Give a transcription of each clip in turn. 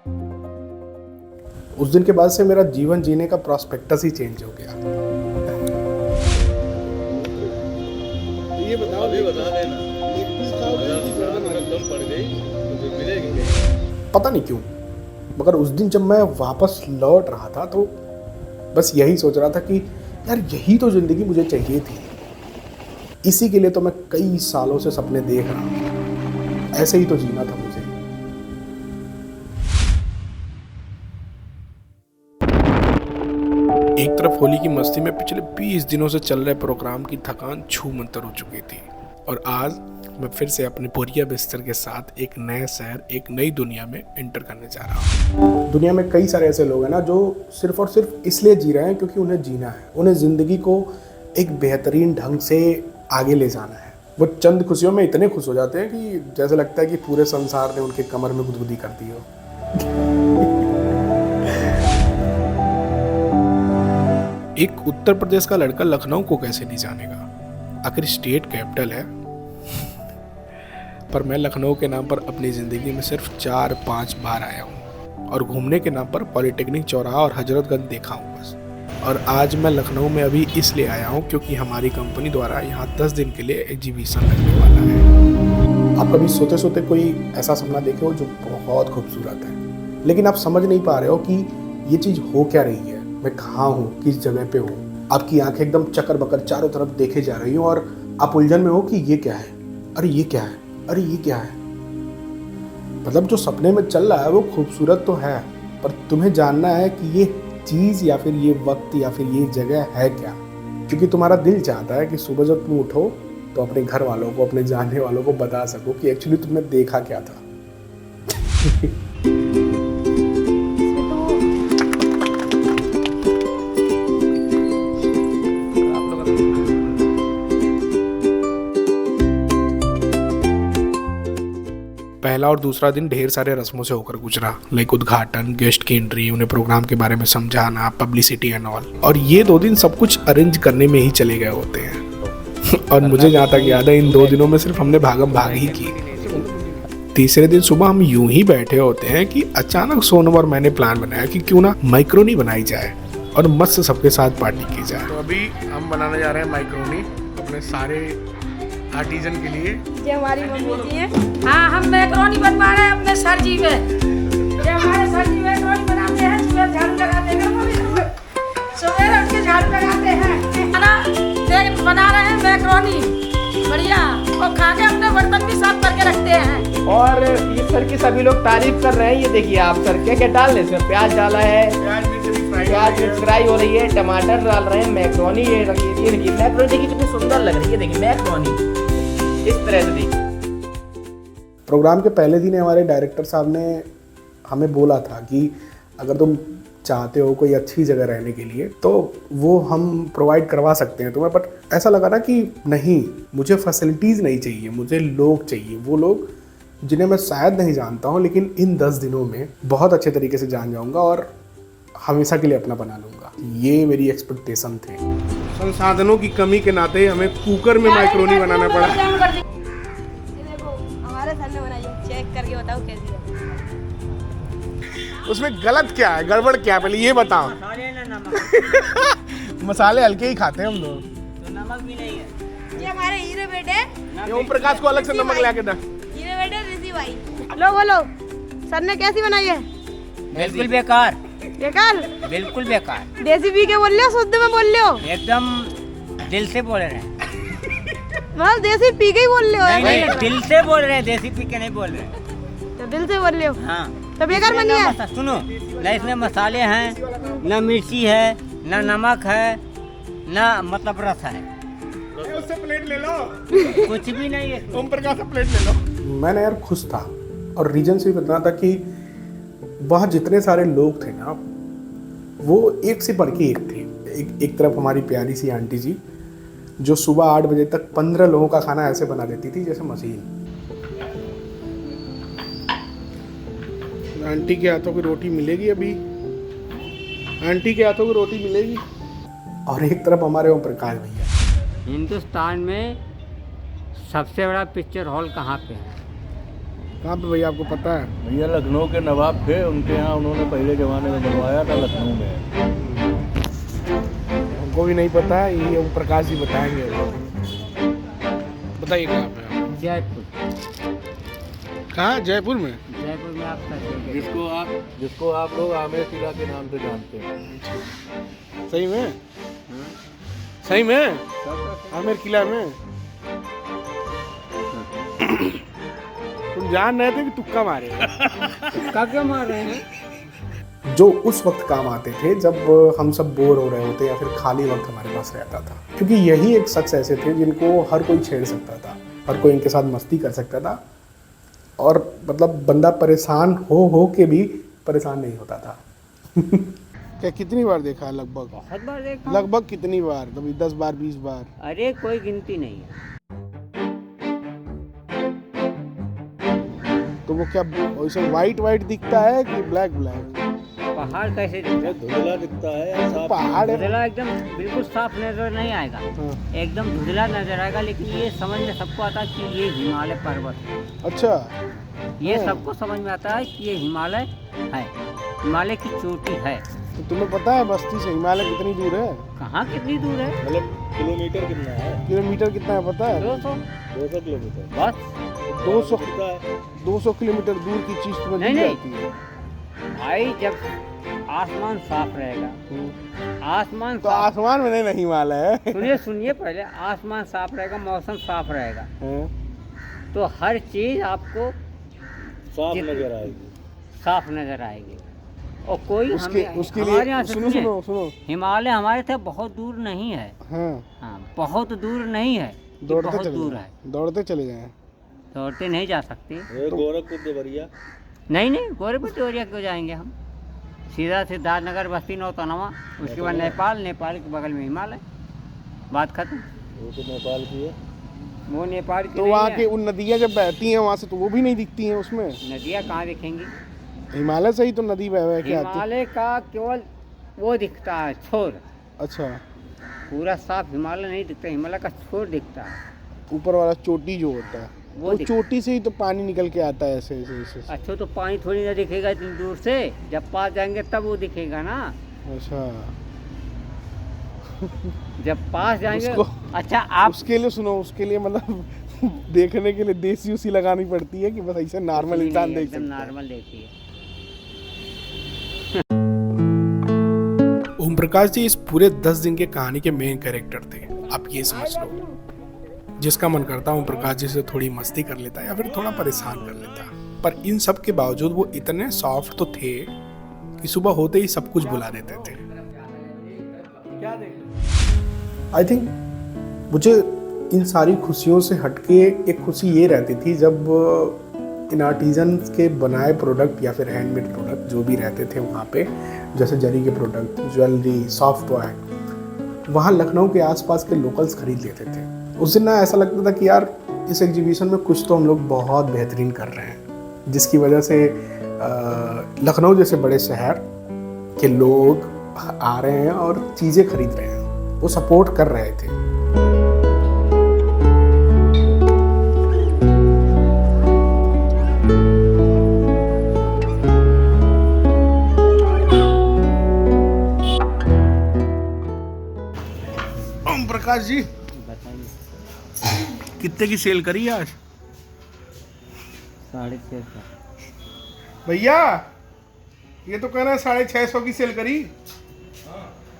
उस दिन के बाद से मेरा जीवन जीने का प्रोस्पेक्टस ही चेंज हो गया। ये बताओ, अभी बता देना, कम पड़ गई तो फिर मिलेगी नहीं। पता नहीं क्यों, मगर उस दिन जब मैं वापस लौट रहा था तो बस यही सोच रहा था कि यार यही तो ज़िंदगी मुझे चाहिए थी। इसी के लिए तो मैं कई सालों से सपने देख रहा हूँ, ऐसे ही तो जीना था मुझे। एक तरफ होली की मस्ती में पिछले 20 दिनों से चल रहे प्रोग्राम की थकान छू मंतर हो चुकी थी, और आज मैं फिर से अपने बोरिया बिस्तर के साथ एक नए शहर, एक नई दुनिया में एंटर करने जा रहा हूँ। दुनिया में कई सारे ऐसे लोग हैं ना जो सिर्फ और सिर्फ इसलिए जी रहे हैं क्योंकि उन्हें जीना है, उन्हें ज़िंदगी को एक बेहतरीन ढंग से आगे ले जाना है। वो चंद खुशियों में इतने खुश हो जाते हैं कि जैसे लगता है कि पूरे संसार ने उनके कमर में गुदगुदी कर दी हो। एक उत्तर प्रदेश का लड़का लखनऊ को कैसे नहीं जानेगा, आखिर स्टेट कैपिटल है। पर मैं लखनऊ के नाम पर अपनी ज़िंदगी में सिर्फ 4-5 बार आया हूँ, और घूमने के नाम पर पॉलिटेक्निक चौराहा और हजरतगंज देखा हूँ बस। और आज मैं लखनऊ में अभी इसलिए आया हूँ क्योंकि हमारी कंपनी द्वारा यहाँ 10 दिन के लिए एग्जीबिशन लगने वाला है। आप कभी सोते सोते कोई ऐसा सपना देखे हो जो बहुत खूबसूरत है, लेकिन आप समझ नहीं पा रहे हो कि ये चीज़ हो क्या रही है, मैं कहाँ हूँ, किस जगह पे हूँ। आपकी आंखें एकदम चक्कर बकर चारों तरफ देखे जा रही हो और आप उलझन में हो कि ये क्या है, अरे ये क्या है, अरे ये क्या है। मतलब जो सपने में चल रहा है वो खूबसूरत तो है, पर तुम्हें जानना है कि ये चीज़ या फिर ये वक्त या फिर ये जगह है क्या। क्योंकि तुम्हारा दिल चाहता है कि सुबह जब तुम उठो तो अपने घर वालों को, अपने जानने वालों को बता सको कि एक्चुअली तुमने देखा क्या था। पहला और दूसरा दिन ढेर सारे रस्मों से होकर गुजरा, लाइक उद्घाटन, गेस्ट की एंट्री, उन्हें प्रोग्राम के बारे में समझाना, पब्लिसिटी एंड ऑल। और ये 2 दिन सब कुछ अरेंज करने में ही चले गए होते हैं। और मुझे जहाँ तक याद है इन 2 दिनों में सिर्फ हमने भागम भाग ही की। तीसरे दिन सुबह हम यूं ही बैठे होते हैं कि अचानक सोनम और मैंने प्लान बनाया कि क्यों ना माइक्रोनी बनाई जाए और मस्त सबके साथ पार्टी की जाए। तो अभी हम बनाने जा रहे हैं माइक्रोनी अपने सारे आर्टिजन के लिए। ये हमारी मम्मी जी हैं। हाँ, हम मैक्रोनी बनवा रहे हैं अपने सर जी में। ये हमारे सर जी मैक्रोनी बनाते हैं, सुबह झाड़ू लगाते हैं, सुबह उठ के झाड़ू लगाते हैं। खाना देख बना रहे हैं मैक्रोनी, बढ़िया, और खा के अपने बर्तन भी साफ करके रखते हैं। और ये सर की सभी लोग तारीफ कर रहे हैं। ये देखिए आप सर, क्या क्या डाल रहे हैं इसमें, प्याज डाला है, प्याज मिर्च फ्राई हो रही है, टमाटर डाल रहे हैं, मैक्रोनी ये देखिए मैक्रोनी देखिए कितनी सुंदर लग रही है। देखिए मैक्रोनी इस तरह से देखिए। प्रोग्राम के पहले दिन हमारे डायरेक्टर साहब ने हमें बोला था कि अगर तुम चाहते हो कोई अच्छी जगह रहने के लिए तो वो हम प्रोवाइड करवा सकते हैं तुम्हें। बट ऐसा लगा ना कि नहीं, मुझे फैसिलिटीज़ नहीं चाहिए, मुझे लोग चाहिए, वो लोग जिन्हें मैं शायद नहीं जानता हूँ लेकिन इन 10 दिनों में बहुत अच्छे तरीके से जान जाऊँगा और हमेशा के लिए अपना बना लूँगा। ये मेरी एक्सपेक्टेशन थे। संसाधनों की कमी के नाते हमें कुकर में माइक्रोनी बनाना पड़ा। ये देखो हमारे सर ने बनाई है, चेक करके बताओ कैसी है। उसमें गलत क्या है, गड़बड़ क्या है, पहले ये बताओ। मसाले हल्के ही खाते हैं हम लोग, तो नमक भी नहीं है। ये हमारे हीरे बेटे, ओम प्रकाश को अलग से नमक ला के दे। हीरे बेटे ऋषि भाई। लो बोलो, सर ने कैसी बनाई है? बिल्कुल बेकार, बेकार, बिल्कुल बेकार। देसी पी के बोल रहे हो, शुद्ध में बोल रहे हो? एकदम दिल से बोल रहे हैं। मतलब देसी पी के ही बोल रहे हो? नहीं, दिल से बोल रहे हैं, देसी पी के नहीं बोल रहे हैं। तो दिल से बोल रहे हो? हाँ, तो बेकार बनी है। सुनो ना, इसमें मसाले हैं, ना मिर्ची है, ना नमक है, ना मतलब रस है, उससे प्लेट ले लो। कुछ भी नहीं है। ओम प्रकाश से प्लेट ले लो। मैंने यार खुश था और रीजन से भी बताना था कि वहाँ जितने सारे लोग थे ना वो एक से बढ़ के एक थे। एक तरफ हमारी प्यारी सी आंटी जी जो सुबह 8 बजे तक 15 लोगों का खाना ऐसे बना देती थी जैसे मशीन। आंटी के हाथों की रोटी मिलेगी अभी, आंटी के हाथों की रोटी मिलेगी। और एक तरफ हमारे ओम प्रकाश भैया। हिंदुस्तान में सबसे बड़ा पिक्चर हॉल कहाँ पे है? कहाँ पे भैया आपको पता है? भैया लखनऊ के नवाब थे, उनके यहाँ उन्होंने पहले ज़माने में बनवाया था लखनऊ में। हमको भी नहीं पता है, ये ओम प्रकाश जी बताएंगे। बताइए कहाँ पे आप? जयपुर। कहाँ? जयपुर में? जयपुर में आप करते जिसको आप लोग आमेर किला के नाम से जानते हैं। सही में? सही में? आमेर किला में? तुम जान रहे थे कि तुक्का मारे? क्या मार रहे हैं? जो उस वक्त काम आते थे जब हम सब बोर हो रहे होते या फिर खाली वक्त हमारे पास रहता था, क्योंकि यही एक शख्स ऐसे थे जिनको हर कोई छेड़ सकता था, हर कोई इनके साथ मस्ती कर सकता था, और मतलब बंदा परेशान हो के भी परेशान नहीं होता था। क्या कितनी बार देखा है? लगभग बहुत बार देखा। लगभग कितनी बार? कभी 10 बार 20 बार? अरे कोई गिनती नहीं है। तो वो क्या वैसे वाइट दिखता है कि ब्लैक? पहाड़ कैसे दिखता है? धुंधला दिखता है या साफ? पहाड़ है। धुंधला एकदम बिल्कुल साफ नजर नहीं आएगा, एकदम धुंधला नजर आएगा, लेकिन ये समझ में सबको आता है कि ये हिमालय पर्वत है। अच्छा, ये सबको समझ में आता है कि ये हिमालय है, हिमालय की चोटी है। तो तुम्हें पता है बस्ती से हिमालय कितनी दूर है? कहाँ कितनी दूर है? मतलब किलोमीटर कितना है? किलोमीटर कितना है पता है? 200 200 किलोमीटर। बस। 200 किलोमीटर दूर की चीज तुम्हें नहीं, दिख नहीं। जाती है। भाई जब आसमान साफ रहेगा, आसमान तो आसमान में नहीं हिमालय है। सुनिए पहले, आसमान साफ रहेगा, मौसम साफ रहेगा, हैं? तो हर चीज आपको साफ जित- नजर आएगी। साफ नजर आएगी। और कोई उसके हमारे लिए यहाँ से सुनो हिमालय हमारे से बहुत दूर नहीं है। हाँ, हाँ, बहुत दूर नहीं है, कि दौड़ते बहुत चले दूर जाएं, है। दौड़ते चले जाएं। दौड़ते नहीं जा सकते। ये गोरखपुर देवरिया। नहीं, गोरखपुर देवरिया क्यों जाएंगे हम? सीधा सिद्धार्थनगर, बस्ती, नौतनवा, उसके बाद नेपाल के बगल में हिमालय, बात खत्म। वो तो नेपाल की है। वो नेपाल की तो नहीं वहाँ है। के उन नदियाँ जब बहती हैं वहाँ से, तो वो भी नहीं दिखती हैं उसमें? नदियाँ कहाँ दिखेंगी? हिमालय से ही तो नदी बह के आती है। हिमालय का केवल वो दिखता है, छोर। अच्छा, पूरा साफ हिमालय नहीं दिखता, हिमालय का छोर दिखता है। ऊपर वाला चोटी जो होता है, वो वो दिख- चोटी से ही तो पानी निकल के आता है ऐसे ऐसे ऐसे। अच्छा, तो पानी थोड़ी ना दिखेगा इतनी दूर से, जब पास जाएंगे तब वो दिखेगा ना। अच्छा, जब पास जाएंगे। उसको- अच्छा, आप उसके लिए सुनो, उसके लिए मतलब देखने के लिए देसी उसी लगानी पड़ती है कि बस ऐसे नॉर्मल इंसान देख एकदम सकता है। नॉर्मल देखिए। ओम प्रकाश जी इस पूरे 10 दिन के कहानी के मेन कैरेक्टर थे, आप ये समझ लो। जिसका मन करता ओम प्रकाश जी से थोड़ी मस्ती कर लेता या फिर थोड़ा परेशान कर लेता, पर इन सब के बावजूद वो इतने सॉफ्ट तो थे कि सुबह होते ही सब कुछ बुला देते थे। आई थिंक मुझे इन सारी खुशियों से हटके एक खुशी ये रहती थी जब इन आर्टिजन के बनाए प्रोडक्ट या फिर हैंडमेड प्रोडक्ट जो भी रहते थे वहाँ पे, जैसे जरी के प्रोडक्ट, ज्वेलरी, सॉफ्ट टॉय, वहाँ लखनऊ के आसपास के लोकल्स खरीद लेते थे। उस दिन ना ऐसा लगता था कि यार इस एग्जीबिशन में कुछ तो हम लोग बहुत बेहतरीन कर रहे हैं, जिसकी वजह से लखनऊ जैसे बड़े शहर के लोग आ रहे हैं और चीज़ें खरीद रहे हैं, वो सपोर्ट कर रहे थे। ओम प्रकाश जी, बताइए। कितने की सेल करी आज? 650। भैया ये तो कह रहे हैं 650 की सेल करी,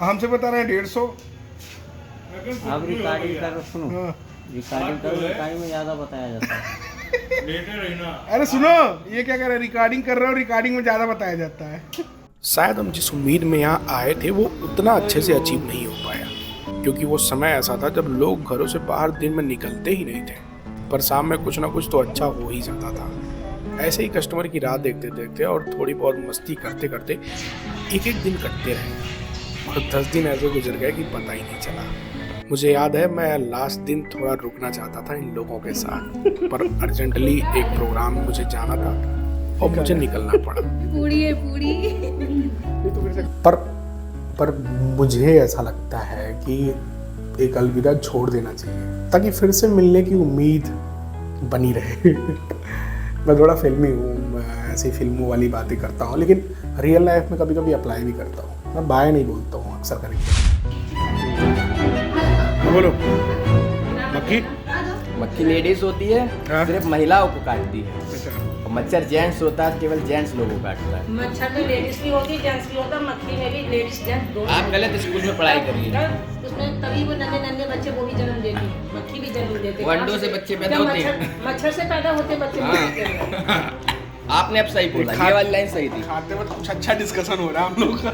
हमसे बता रहे हैं 150। अब रिकॉर्डिंग करो, सुनो। हाँ। रिकॉर्डिंग करो, रिकॉर्डिंग में ज़्यादा बताया जाता है। अरे सुनो, ये क्या कर रहे हैं, रिकॉर्डिंग कर रहे हो, रिकॉर्डिंग में ज़्यादा बताया जाता है। शायद हम जिस उम्मीद में यहाँ आए थे वो उतना अच्छे से अचीव नहीं हो पाया, क्योंकि वो समय ऐसा था जब लोग घरों से बाहर दिन में निकलते ही नहीं थे, पर शाम में कुछ ना कुछ तो अच्छा हो ही जाता था। ऐसे ही कस्टमर की राह देखते देखते और थोड़ी बहुत मस्ती करते करते एक एक दिन कटते रहे और 10 दिन ऐसे गुजर गए कि पता ही नहीं चला। मुझे याद है मैं लास्ट दिन थोड़ा रुकना चाहता था इन लोगों के साथ, पर अर्जेंटली एक प्रोग्राम में मुझे जाना था और मुझे निकलना पड़ा। पूरी है पूरी। पर मुझे ऐसा लगता है कि एक अलविदा छोड़ देना चाहिए ताकि फिर से मिलने की उम्मीद बनी रहे। मैं थोड़ा फिल्मी हूँ, मैं ऐसी फिल्मों वाली बातें करता हूँ, लेकिन रियल लाइफ में कभी कभी अप्लाई भी करता हूँ। मैं बाय नहीं बोलता हूँ अक्सर करके। बोलो। मक्खी मक्खी लेडीज होती है, हाँ। सिर्फ महिलाओं को काटती है, और मच्छर जेंट्स होता है, केवल जेंट्स लोगों को काटता है। मच्छर में लेडीज भी होती है, जेंट्स भी होता है, मक्खी में भी लेडीज जेंट्स दोनों। आप गलत स्कूल में पढ़ाई करिए। उसमें तभी वो नन्हे नन्हे बच्चे वो भी जन्म देती है, मक्खी भी जन्म देते हैं। वो अंडों से बच्चे पैदा जब होते हैं। मच्छर से पैदा होते बच्चे मक्खी के अंदर। आपने अब सही बोला, ये वाली लाइन सही थी। खाते वक्त कुछ अच्छा डिस्कशन हो रहा है हम लोग का।